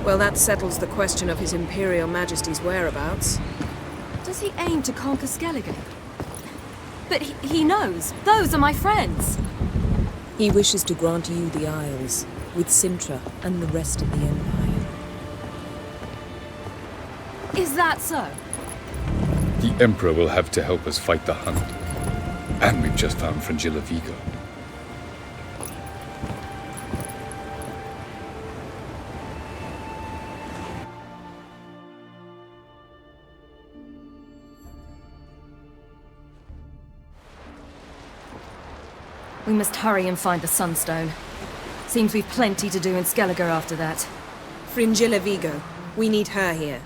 Well, that settles the question of His Imperial Majesty's whereabouts. Does he aim to conquer Skellige? But he knows. Those are my friends. He wishes to grant you the Isles, with Sintra and the rest of the Empire. Is that so? The Emperor will have to help us fight the Hunt. And we've just found Fringilla Vigo. We must hurry and find the Sunstone. Seems we've plenty to do in Skellige after that. Fringilla Vigo. We need her here.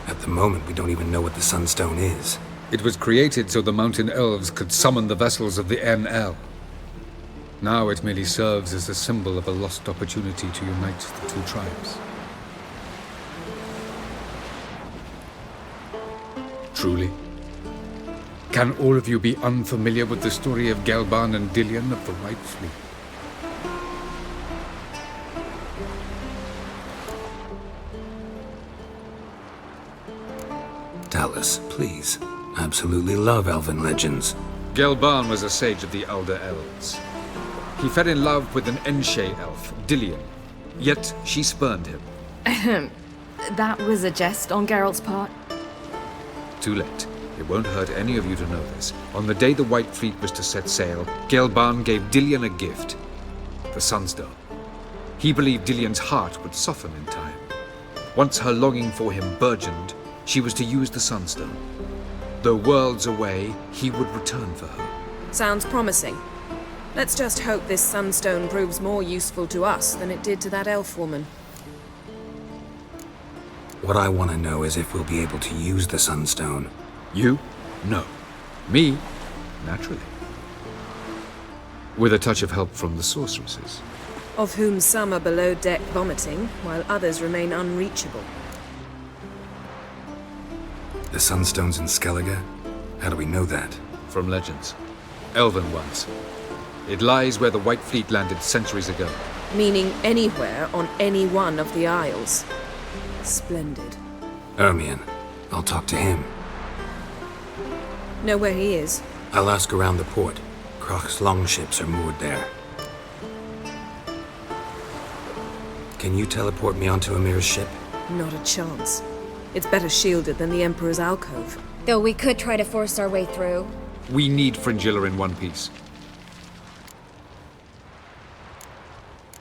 At the moment, we don't even know what the Sunstone is. It was created so the Mountain Elves could summon the vessels of the NL. Now it merely serves as a symbol of a lost opportunity to unite the two tribes. Truly? Can all of you be unfamiliar with the story of Gelban and Dillion of the White Fleet? Tell us, please. Absolutely love elven legends. Gelban was a sage of the Elder Elves. He fell in love with an Enshe elf, Dillion, yet she spurned him. That was a jest on Geralt's part. Too late. It won't hurt any of you to know this. On the day the White Fleet was to set sail, Gelban gave Dillion a gift. The Sunstone. He believed Dillion's heart would soften in time. Once her longing for him burgeoned, she was to use the Sunstone. Though worlds away, he would return for her. Sounds promising. Let's just hope this Sunstone proves more useful to us than it did to that elf woman. What I want to know is if we'll be able to use the Sunstone. You? No. Me? Naturally. With a touch of help from the sorceresses. Of whom some are below deck vomiting, while others remain unreachable. The Sunstone's in Skellige? How do we know that? From legends. Elven ones. It lies where the White Fleet landed centuries ago. Meaning anywhere on any one of the Isles. Splendid. Ermion. I'll talk to him. Know where he is? I'll ask around the port. Croc's longships are moored there. Can you teleport me onto Amir's ship? Not a chance. It's better shielded than the Emperor's alcove. Though we could try to force our way through. We need Fringilla in one piece.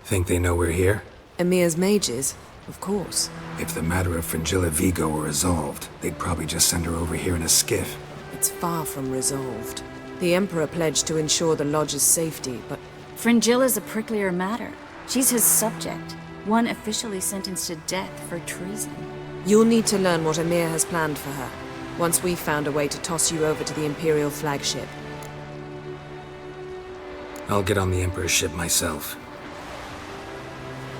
Think they know we're here? Emir's mages, of course. If the matter of Fringilla Vigo were resolved, they'd probably just send her over here in a skiff. It's far from resolved. The Emperor pledged to ensure the Lodge's safety, but... Fringilla's a pricklier matter. She's his subject. One officially sentenced to death for treason. You'll need to learn what Emir has planned for her, once we've found a way to toss you over to the Imperial flagship. I'll get on the Emperor's ship myself.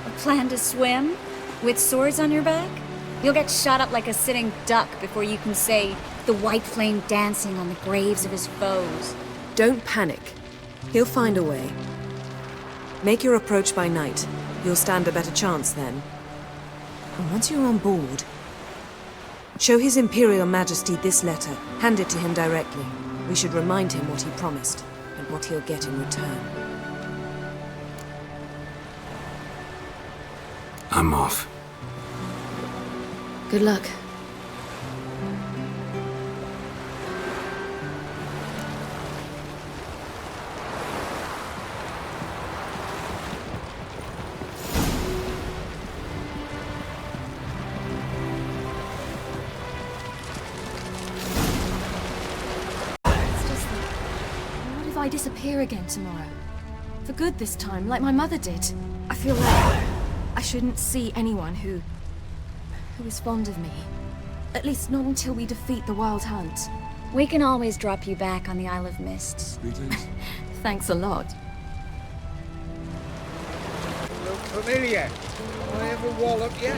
A plan to swim? With swords on your back? You'll get shot up like a sitting duck before you can say, the white flame dancing on the graves of his foes. Don't panic. He'll find a way. Make your approach by night. You'll stand a better chance then. And once you're on board, show His Imperial Majesty this letter. Hand it to him directly. We should remind him what he promised, and what he'll get in return. I'm off. Good luck. What if I disappear again tomorrow? For good this time, like my mother did. I feel like I shouldn't see anyone who is fond of me. At least not until we defeat the Wild Hunt. We can always drop you back on the Isle of Mists. Greetings. Thanks a lot. Look familiar. I ever wallop you?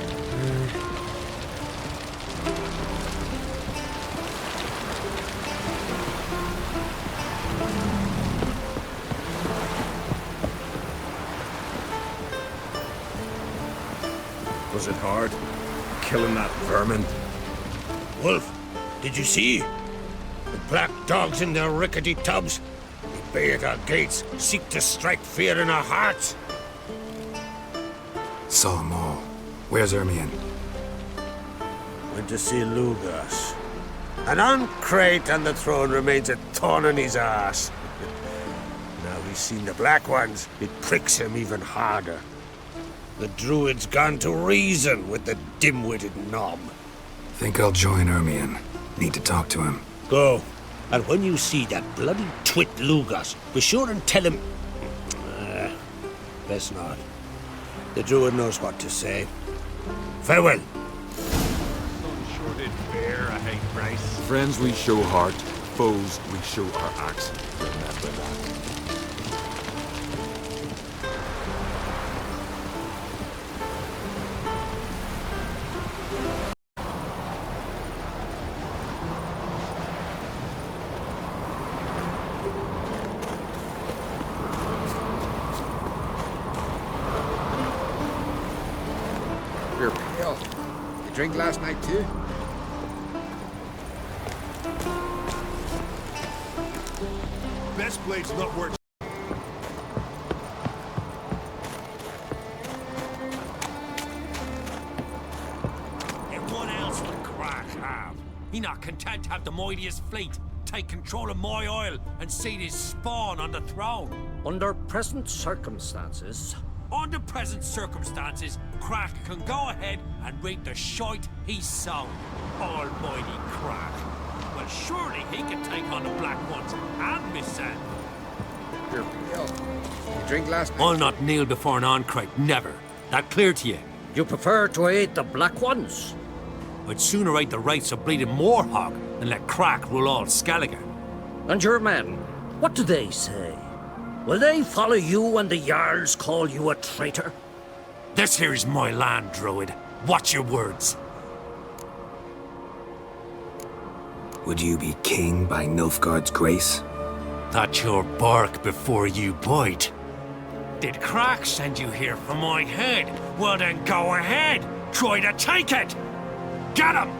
Was it hard? Killing that vermin? Wolf, did you see? The black dogs in their rickety tubs. They bay at our gates, seek to strike fear in our hearts. Saw 'em all. Where's Ermion? Went to see Lugas. And on Crate on the throne remains a thorn in his ass. Now he's seen the Black Ones, it pricks him even harder. The Druid's gone to reason with the dim-witted knob. Think I'll join Ermion. Need to talk to him. Go. And when you see that bloody twit Lugas, be sure and tell him... best not. The Druid knows what to say. Farewell. Friends we show heart, foes we show our axe. Remember that. You're pale. You drink last night too? Best blade's not worth. And what else would Crack have? He not content to have the mightiest fleet, take control of my oil, and seat his spawn on the throne. Under present circumstances, Crack can go ahead and reap the shite he's sown. Almighty Crack. Well, surely he can take on the Black Ones and Miss Sand. You're pale. You drink last night? I'll not kneel before an Ancrate, never. That clear to you? you prefer to aid the Black Ones? I'd sooner aid the rights of bleeding Moorhog than let Crack rule all Skellige. And your men, what do they say? Will they follow you when the Jarls call you a traitor? This here is my land, Druid. Watch your words. Would you be king by Nilfgaard's grace? That's your bark before you bite. Did Crack send you here for my head? Well then go ahead. Try to take it. Get him!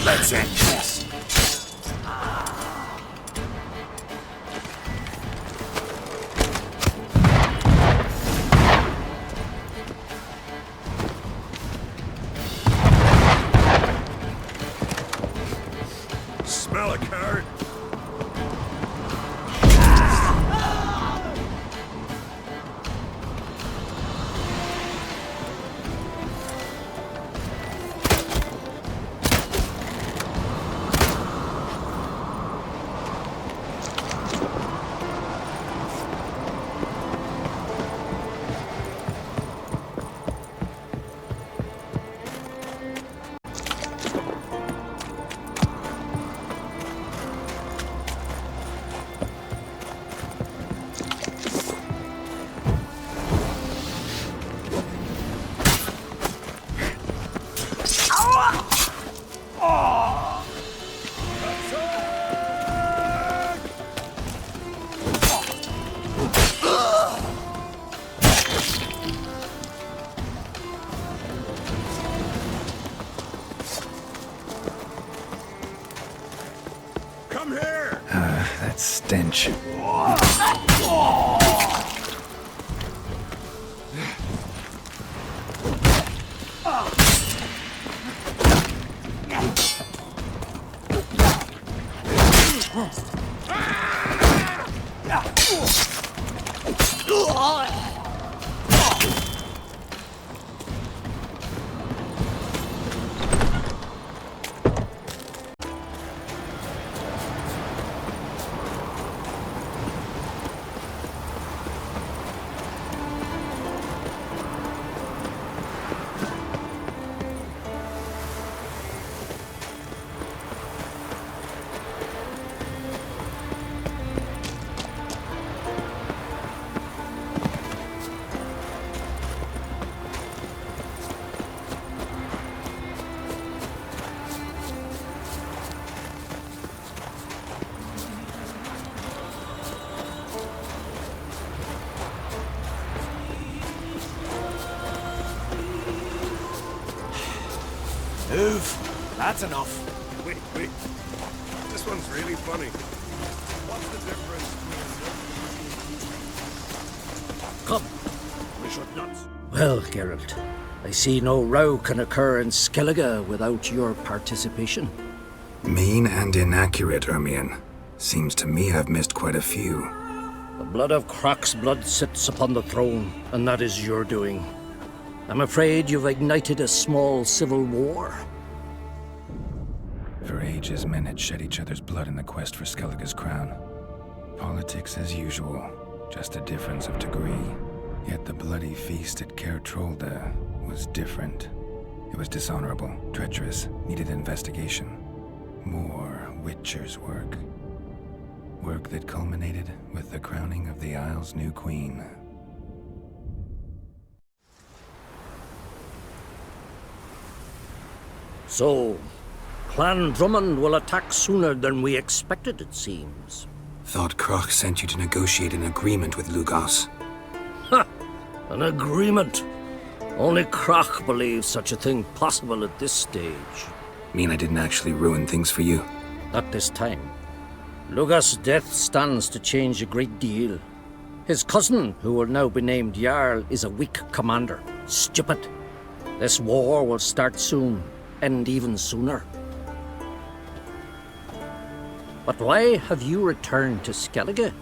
Let's end this. Smell a carrot. That stench. Move. That's enough. Wait. This one's really funny. What's the difference Come. We should not. Well, Geralt, I see no row can occur in Skellige without your participation. Mean and inaccurate, Ermion. Seems to me I've missed quite a few. The blood of Croc's blood sits upon the throne, and that is your doing. I'm afraid you've ignited a small civil war. For ages, men had shed each other's blood in the quest for Skellige's crown. Politics as usual, just a difference of degree. Yet the bloody feast at Caer Trolda was different. It was dishonorable, treacherous, needed investigation. More Witcher's work. Work that culminated with the crowning of the Isle's new queen. So, Clan Drummond will attack sooner than we expected, it seems. Thought Croc sent you to negotiate an agreement with Lugos. Ha! An agreement? Only Croc believes such a thing possible at this stage. Mean I didn't actually ruin things for you? Not this time. Lugos' death stands to change a great deal. His cousin, who will now be named Jarl, is a weak commander. Stupid. This war will start soon, end even sooner. But why have you returned to Skellige?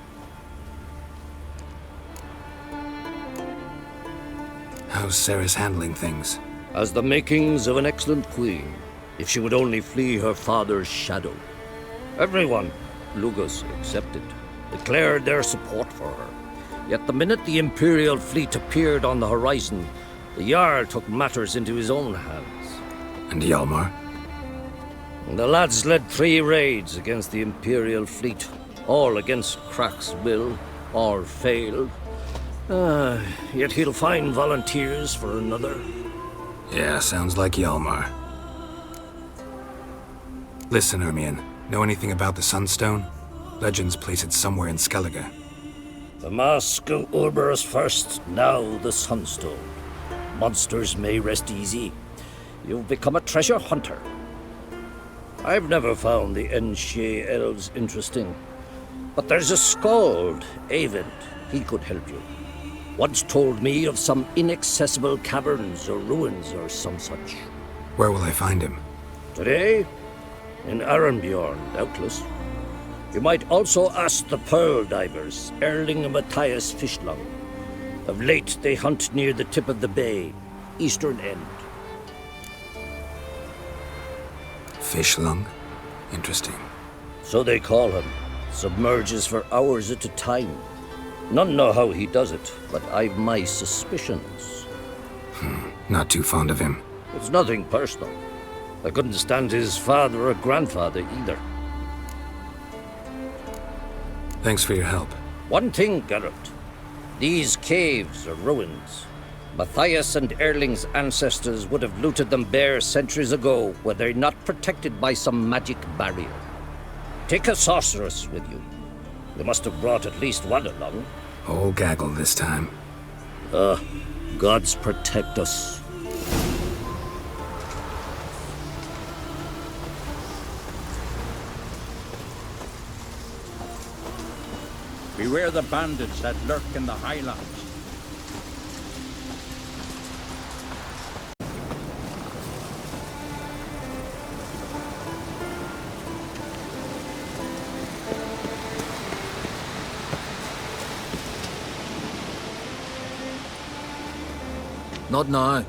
How's Ceres handling things? Has the makings of an excellent queen, if she would only flee her father's shadow. Everyone, Lugos excepted, declared their support for her. Yet the minute the Imperial fleet appeared on the horizon, the Jarl took matters into his own hands. And Hjalmar? The lads led 3 raids against the Imperial fleet, all against Croc's will, all failed. Yet he'll find volunteers for another. Yeah, sounds like Hjalmar. Listen, Ermion, know anything about the Sunstone? Legends place it somewhere in Skellige. The Mask of Urberus first, now the Sunstone. Monsters may rest easy. You've become a treasure hunter. I've never found the Enshe elves interesting. But there's a skald, Avent. He could help you. Once told me of some inaccessible caverns or ruins or some such. Where will I find him? Today? In Arenbjorn, doubtless. You might also ask the Pearl Divers, Erling and Matthias Fishlung. Of late, they hunt near the tip of the bay, eastern end. Fishlung? Interesting. So they call him. Submerges for hours at a time. None know how he does it, but I've my suspicions. Not too fond of him. It's nothing personal. I couldn't stand his father or grandfather either. Thanks for your help. One thing, Geralt. These caves are ruins. Matthias and Erling's ancestors would have looted them bare centuries ago were they not protected by some magic barrier. Take a sorceress with you. They must have brought at least one along. Whole gaggle this time. Gods protect us. We're the bandits that lurk in the highlands. Not now.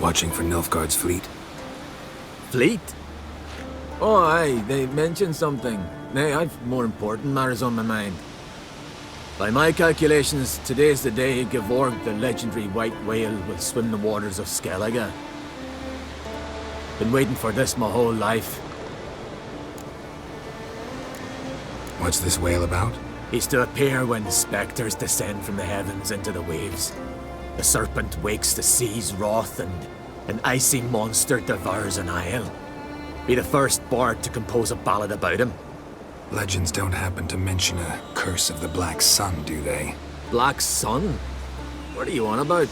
Watching for Nilfgaard's fleet. Fleet? Oh, aye, they mentioned something. Nay, I've more important matters on my mind. By my calculations, today's the day Gevorg, the legendary white whale, will swim the waters of Skellige. Been waiting for this my whole life. What's this whale about? He's to appear when spectres descend from the heavens into the waves. The serpent wakes the sea's wrath and an icy monster devours an isle. Be the first bard to compose a ballad about him. Legends don't happen to mention a curse of the Black Sun, do they? Black Sun? What are you on about?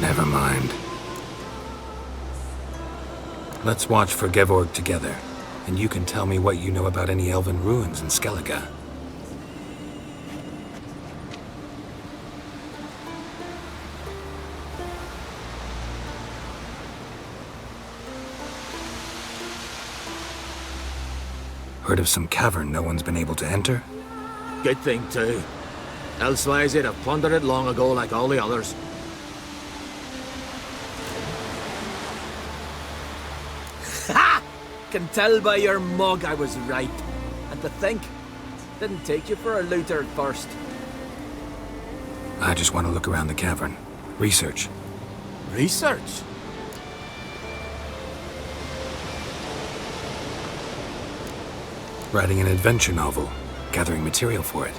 Never mind. Let's watch for Gevorg together, and you can tell me what you know about any elven ruins in Skellige. Heard of some cavern no one's been able to enter? Good thing, too. Elsewise, they'd have plundered it long ago like all the others. Ha! Can tell by your mug I was right. And to think, didn't take you for a looter at first. I just want to look around the cavern. Research. Research? Writing an adventure novel. Gathering material for it.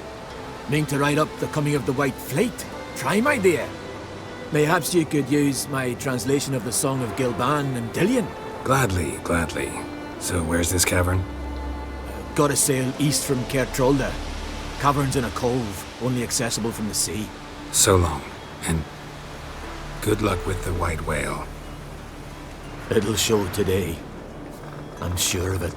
Mean to write up the coming of the White Fleet? Prime idea. Mayhaps you could use my translation of the Song of Gilban and Dillion. Gladly, gladly. So where's this cavern? Gotta sail east from Kertrolda. Cavern's in a cove, only accessible from the sea. So long, and good luck with the white whale. It'll show today. I'm sure of it.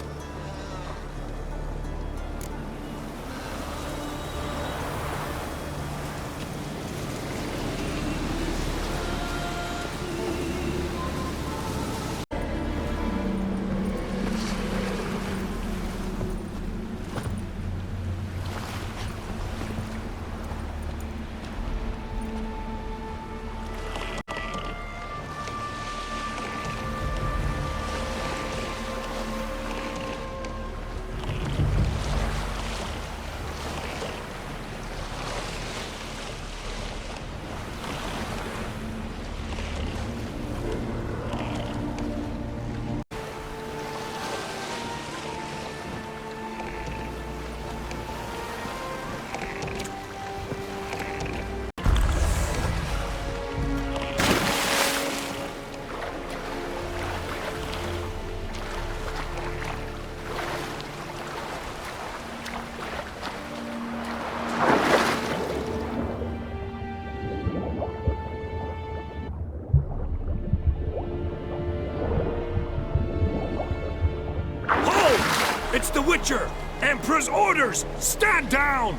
It's the Witcher! Emperor's orders! Stand down!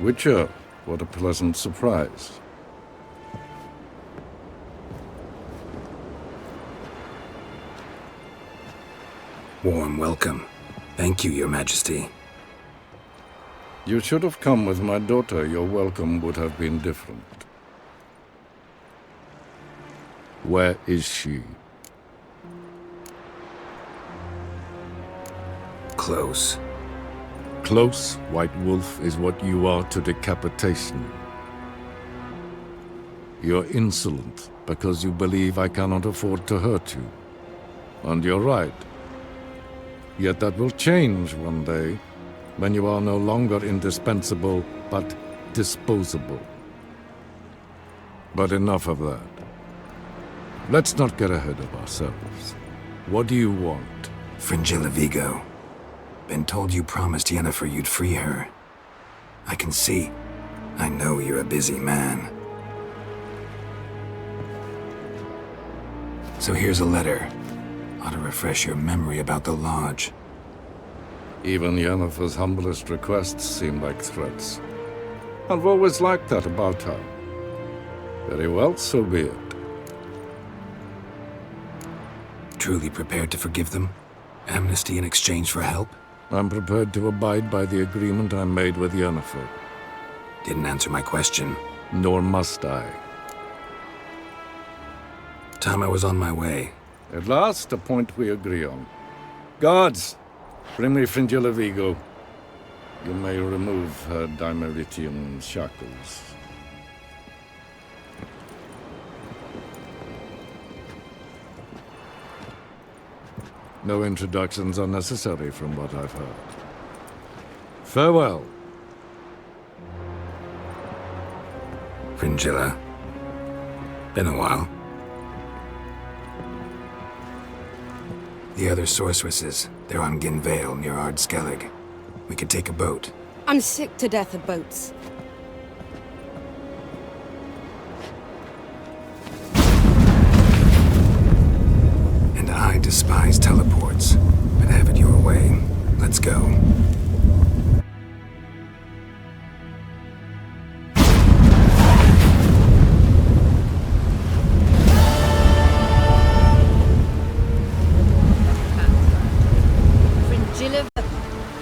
Witcher, what a pleasant surprise. Warm welcome. Thank you, Your Majesty. You should have come with my daughter. Your welcome would have been different. Where is she? Close. Close, White Wolf, is what you are to decapitation. You're insolent because you believe I cannot afford to hurt you. And you're right. Yet that will change one day, when you are no longer indispensable, but disposable. But enough of that. Let's not get ahead of ourselves. What do you want? Fringilla Vigo. Been told you promised Yennefer you'd free her. I can see. I know you're a busy man. So here's a letter. Ought to refresh your memory about the Lodge. Even Yennefer's humblest requests seem like threats. I've always liked that about her. Very well, so be it. Truly prepared to forgive them? Amnesty in exchange for help? I'm prepared to abide by the agreement I made with Yennefer. Didn't answer my question. Nor must I. Time I was on my way. At last, a point we agree on. Guards, bring me Fringilla Vigo. You may remove her dimeritium shackles. No introductions are necessary from what I've heard. Farewell. Fringilla. Been a while. The other sorceresses, they're on Ginvale near Ard Skellig. We could take a boat. I'm sick to death of boats. And I despise teleports, but have it your way. Let's go.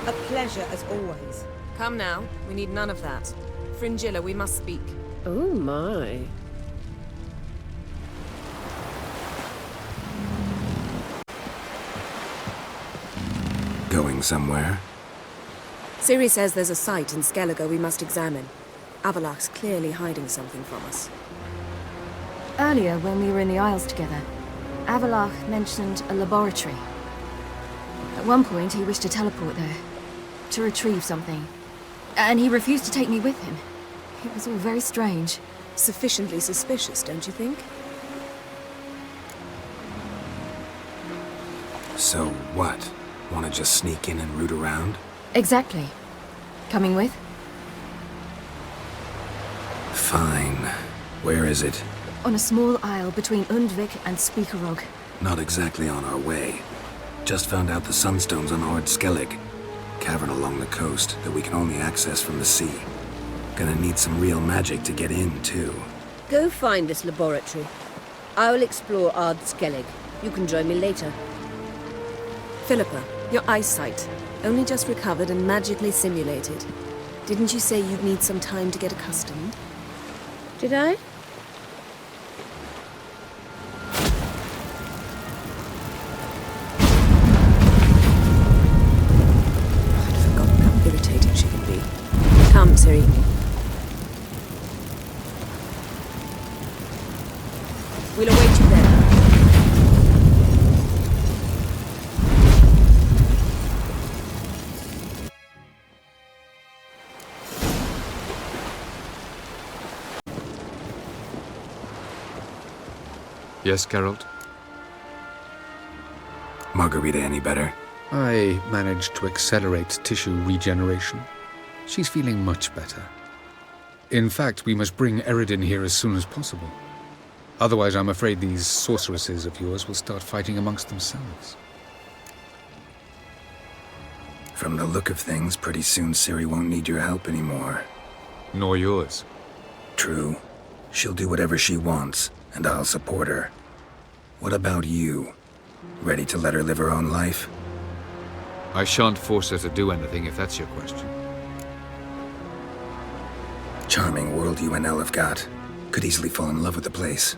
A pleasure as always. Come now, we need none of that. Fringilla, we must speak. Oh my. Going somewhere? Ciri says there's a site in Skellige we must examine. Avalach's clearly hiding something from us. Earlier, when we were in the Isles together, Avalach mentioned a laboratory. At one point, he wished to teleport there, to retrieve something. And he refused to take me with him. It was all very strange. Sufficiently suspicious, don't you think? So what? Want to just sneak in and root around? Exactly. Coming with? Fine. Where is it? On a small isle between Undvik and Speakerog. Not exactly on our way. Just found out the sunstone's on Ard Skellig. Cavern along the coast that we can only access from the sea. Gonna need some real magic to get in, too. Go find this laboratory. I will explore Ard Skellig. You can join me later. Philippa, your eyesight. Only just recovered and magically simulated. Didn't you say you'd need some time to get accustomed? Did I? I'd forgotten how irritating she can be. Come, Ciri. We'll await you there. Yes, Geralt? Margarita any better? I managed to accelerate tissue regeneration. She's feeling much better. In fact, we must bring Eredin here as soon as possible. Otherwise, I'm afraid these sorceresses of yours will start fighting amongst themselves. From the look of things, pretty soon Ciri won't need your help anymore. Nor yours. True. She'll do whatever she wants, and I'll support her. What about you? Ready to let her live her own life? I shan't force her to do anything if that's your question. Charming world you and Elle have got. Could easily fall in love with the place.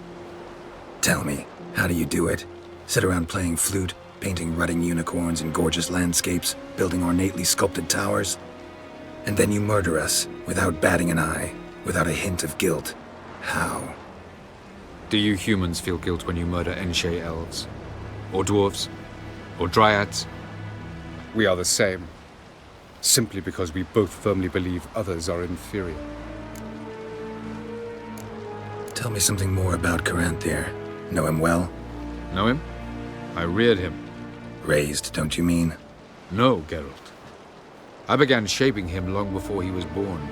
Tell me, how do you do it? Sit around playing flute, painting rutting unicorns in gorgeous landscapes, building ornately sculpted towers? And then you murder us, without batting an eye, without a hint of guilt. How? Do you humans feel guilt when you murder Enshe elves? Or dwarves? Or dryads? We are the same, simply because we both firmly believe others are inferior. Tell me something more about Caranthier. Know him well? Know him? I reared him. Raised, don't you mean? No, Geralt. I began shaping him long before he was born.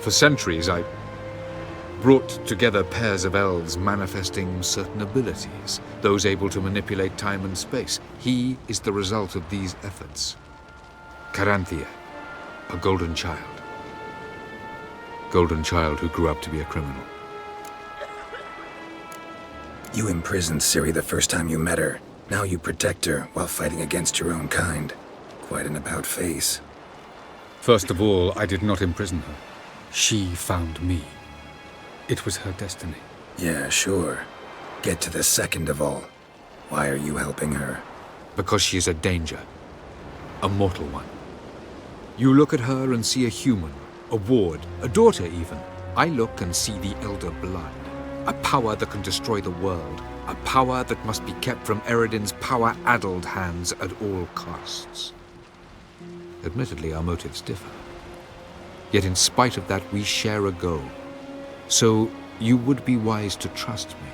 For centuries, I brought together pairs of elves manifesting certain abilities, those able to manipulate time and space. He is the result of these efforts. Caranthier, a golden child. Golden child who grew up to be a criminal. You imprisoned Ciri the first time you met her. Now you protect her while fighting against your own kind. Quite an about-face. First of all, I did not imprison her. She found me. It was her destiny. Yeah, sure. Get to the second of all. Why are you helping her? Because she is a danger. A mortal one. You look at her and see a human, a ward, a daughter even. I look and see the Elder Blood. A power that can destroy the world. A power that must be kept from Eredin's power-addled hands at all costs. Admittedly, our motives differ. Yet in spite of that, we share a goal. So you would be wise to trust me.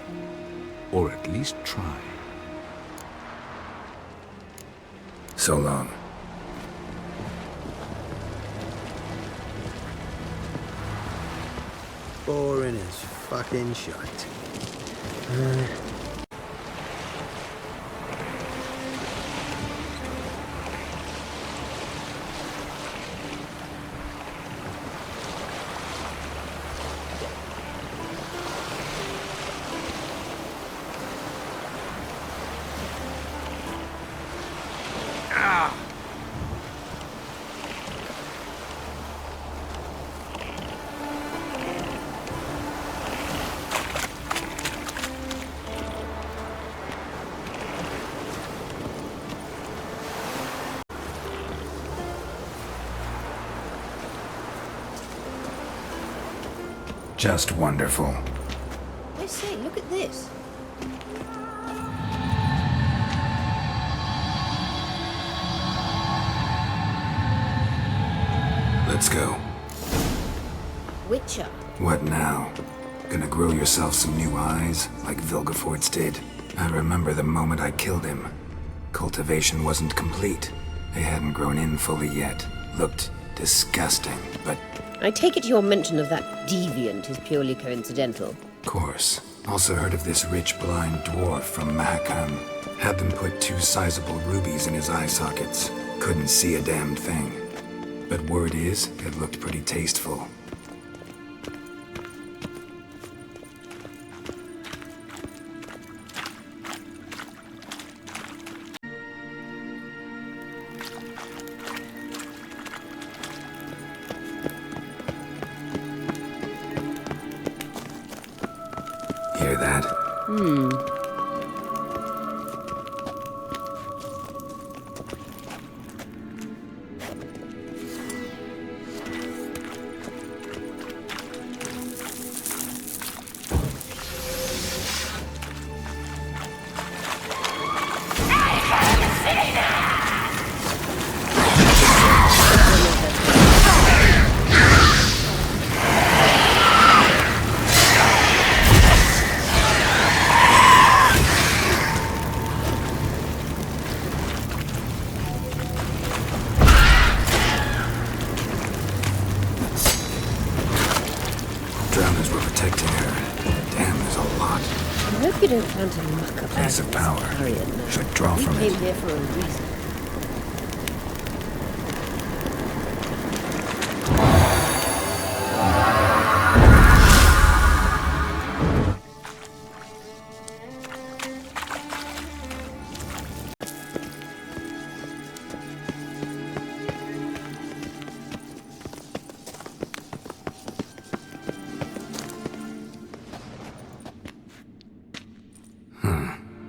Or at least try. So long. Boring as fucking shite. Just wonderful. I say, look at this. Let's go. Witcher. What now? Gonna grow yourself some new eyes, like Vilgefortz did? I remember the moment I killed him. Cultivation wasn't complete. They hadn't grown in fully yet. Looked disgusting, but... I take it your mention of that deviant is purely coincidental. Course. Also heard of this rich blind dwarf from Mahakam. Had them put 2 sizable rubies in his eye sockets. Couldn't see a damn thing. But word is, it looked pretty tasteful. Hear that? Drowners were protecting her. Damn, there's a lot. I hope you don't plan to muck up Massive power. Harriet now. Should draw We from came it. here for a reason.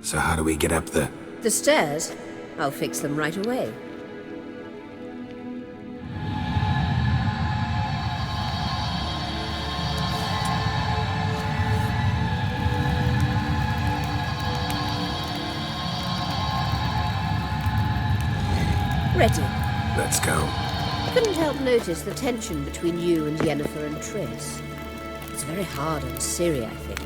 So how do we get up the... The stairs? I'll fix them right away. ready. Let's go. Couldn't help notice the tension between you and Yennefer and Triss. It's very hard on Ciri, I think.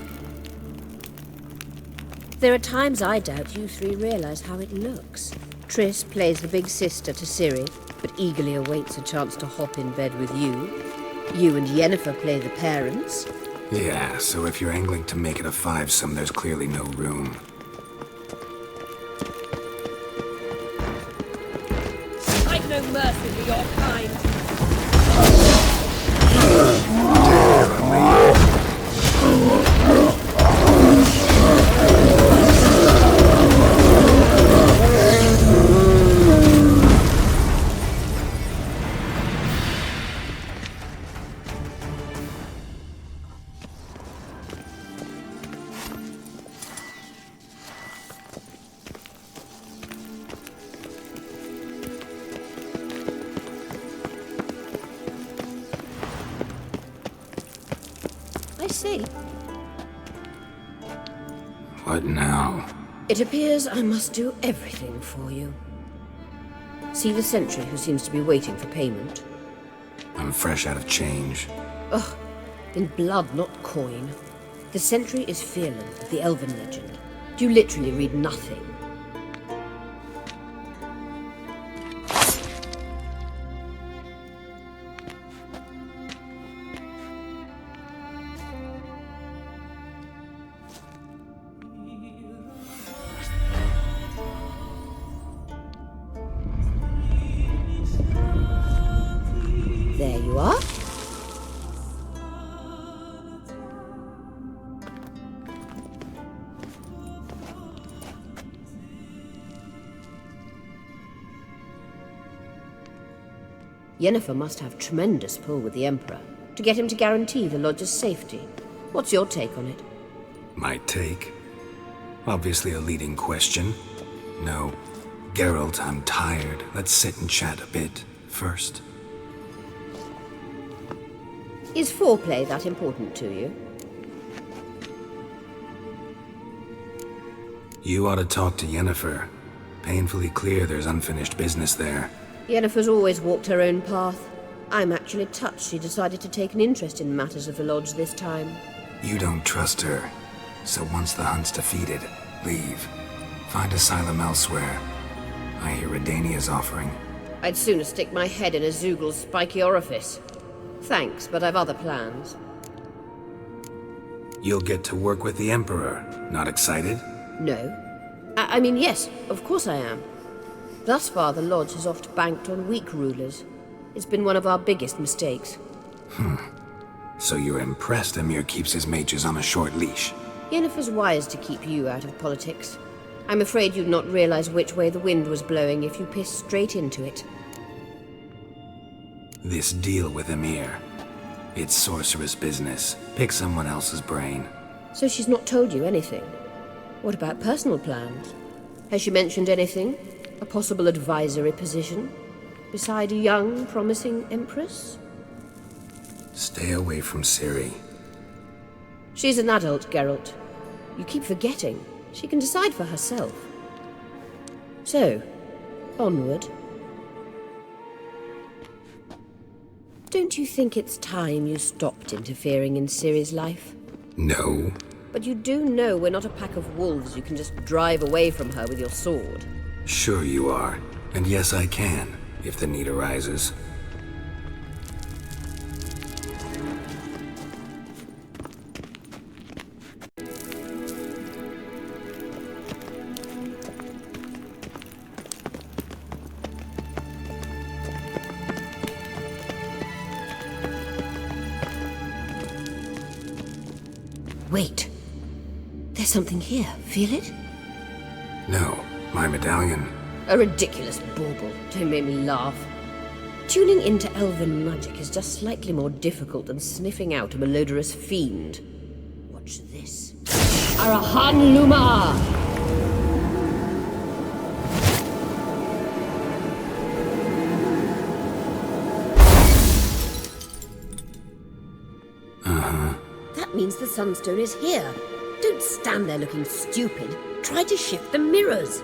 There are times I doubt you three realize how it looks. Triss plays the big sister to Ciri, but eagerly awaits a chance to hop in bed with you. You and Yennefer play the parents. Yeah, so if you're angling to make it a fivesome, there's clearly no room. I've no mercy for your kind. I see. What now? It appears I must do everything for you. See the sentry who seems to be waiting for payment? I'm fresh out of change. Ugh, in blood, not coin. The sentry is Fearlan of the Elven legend. You literally read nothing. There you are. Yennefer must have tremendous pull with the Emperor to get him to guarantee the Lodge's safety. What's your take on it? My take? Obviously a leading question. No. Geralt, I'm tired. Let's sit and chat a bit first. Is foreplay that important to you? You ought to talk to Yennefer. Painfully clear there's unfinished business there. Yennefer's always walked her own path. I'm actually touched she decided to take an interest in matters of the Lodge this time. You don't trust her. So once the hunt's defeated, leave. Find asylum elsewhere. I hear Redania's offering. I'd sooner stick my head in a Zoogl's spiky orifice. Thanks, but I've other plans. You'll get to work with the Emperor. Not excited? No. I mean, yes, of course I am. Thus far, the Lodge has oft banked on weak rulers. It's been one of our biggest mistakes. So you're impressed Emir keeps his mages on a short leash? Yennefer's wise to keep you out of politics. I'm afraid you'd not realize which way the wind was blowing if you pissed straight into it. This deal with Emir. It's sorceress business. Pick someone else's brain. So she's not told you anything? What about personal plans? Has she mentioned anything? A possible advisory position? Beside a young, promising empress? Stay away from Ciri. She's an adult, Geralt. You keep forgetting. She can decide for herself. So, onward. Don't you think it's time you stopped interfering in Ciri's life? No. But you do know we're not a pack of wolves you can just drive away from her with your sword. Sure you are. And yes, I can, if the need arises. Wait. There's something here. Feel it? No, my medallion. A ridiculous bauble. Don't make me laugh. Tuning into elven magic is just slightly more difficult than sniffing out a malodorous fiend. Watch this. Arahan Luma! That means the Sunstone is here. Don't stand there looking stupid. Try to shift the mirrors.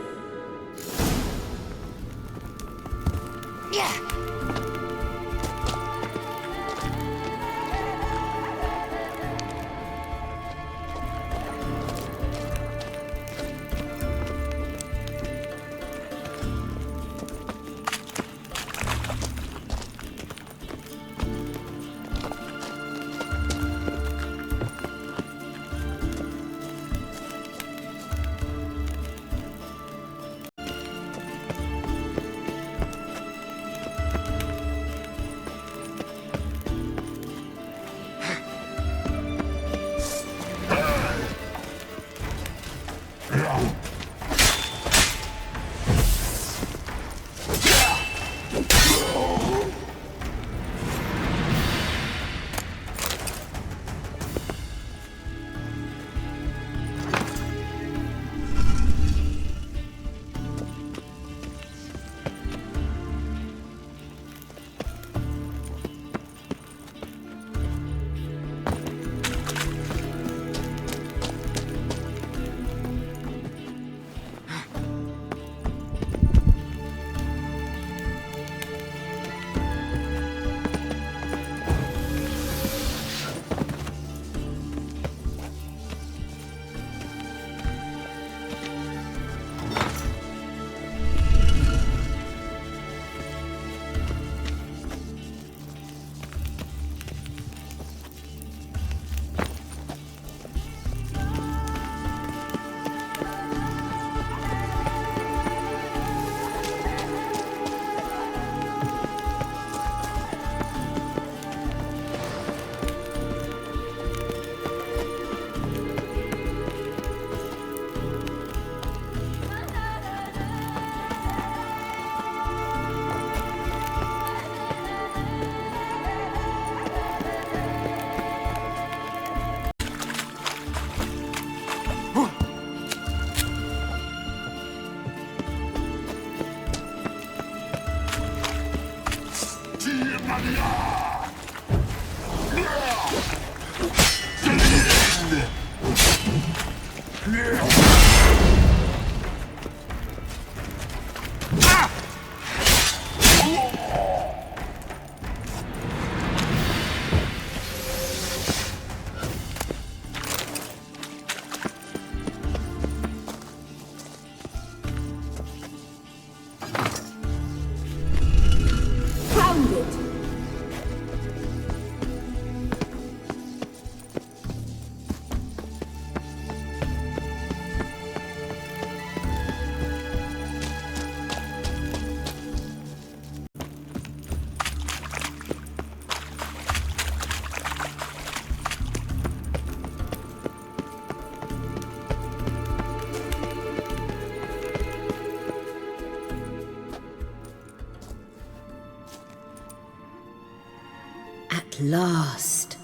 At last.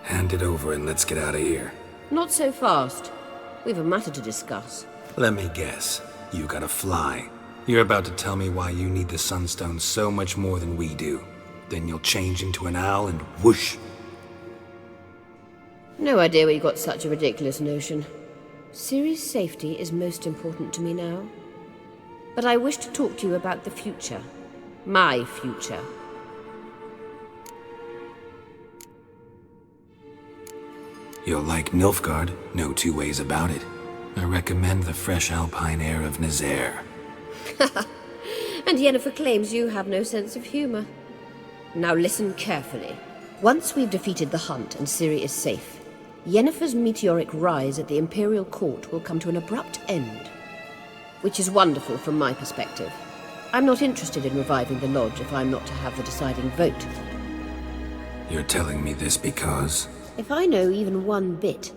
Hand it over and let's get out of here. Not so fast. We've a matter to discuss. Let me guess. You gotta fly. You're about to tell me why you need the Sunstone so much more than we do. Then you'll change into an owl and whoosh. No idea where you got such a ridiculous notion. Ciri's safety is most important to me now. But I wish to talk to you about the future. My future. You'll like Nilfgaard, no two ways about it. I recommend the fresh alpine air of Nazaire. And Yennefer claims you have no sense of humor. Now listen carefully. Once we've defeated the hunt and Ciri is safe, Yennefer's meteoric rise at the Imperial Court will come to an abrupt end. Which is wonderful from my perspective. I'm not interested in reviving the Lodge if I'm not to have the deciding vote. You're telling me this because... If I know even one bit,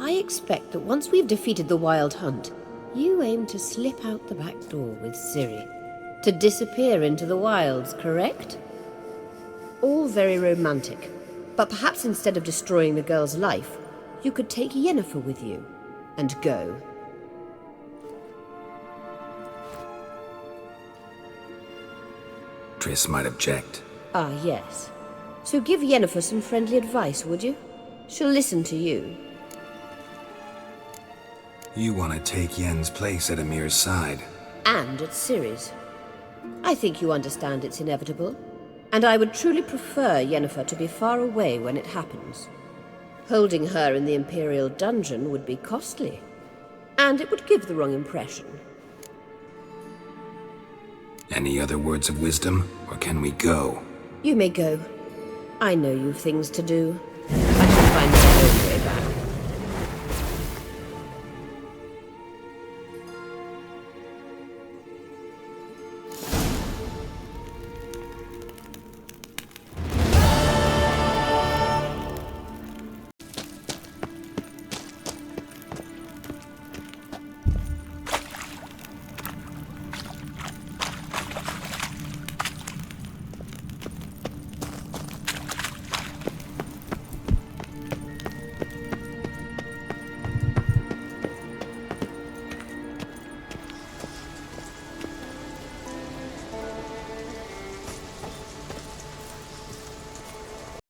I expect that once we've defeated the Wild Hunt, you aim to slip out the back door with Ciri. To disappear into the wilds, correct? All very romantic. But perhaps instead of destroying the girl's life, you could take Yennefer with you and go. Triss might object. Ah, yes. So give Yennefer some friendly advice, would you? She'll listen to you. You want to take Yen's place at Amir's side. And at Ciri's. I think you understand it's inevitable. And I would truly prefer Yennefer to be far away when it happens. Holding her in the Imperial dungeon would be costly. And it would give the wrong impression. Any other words of wisdom, or can we go? You may go. I know you've things to do.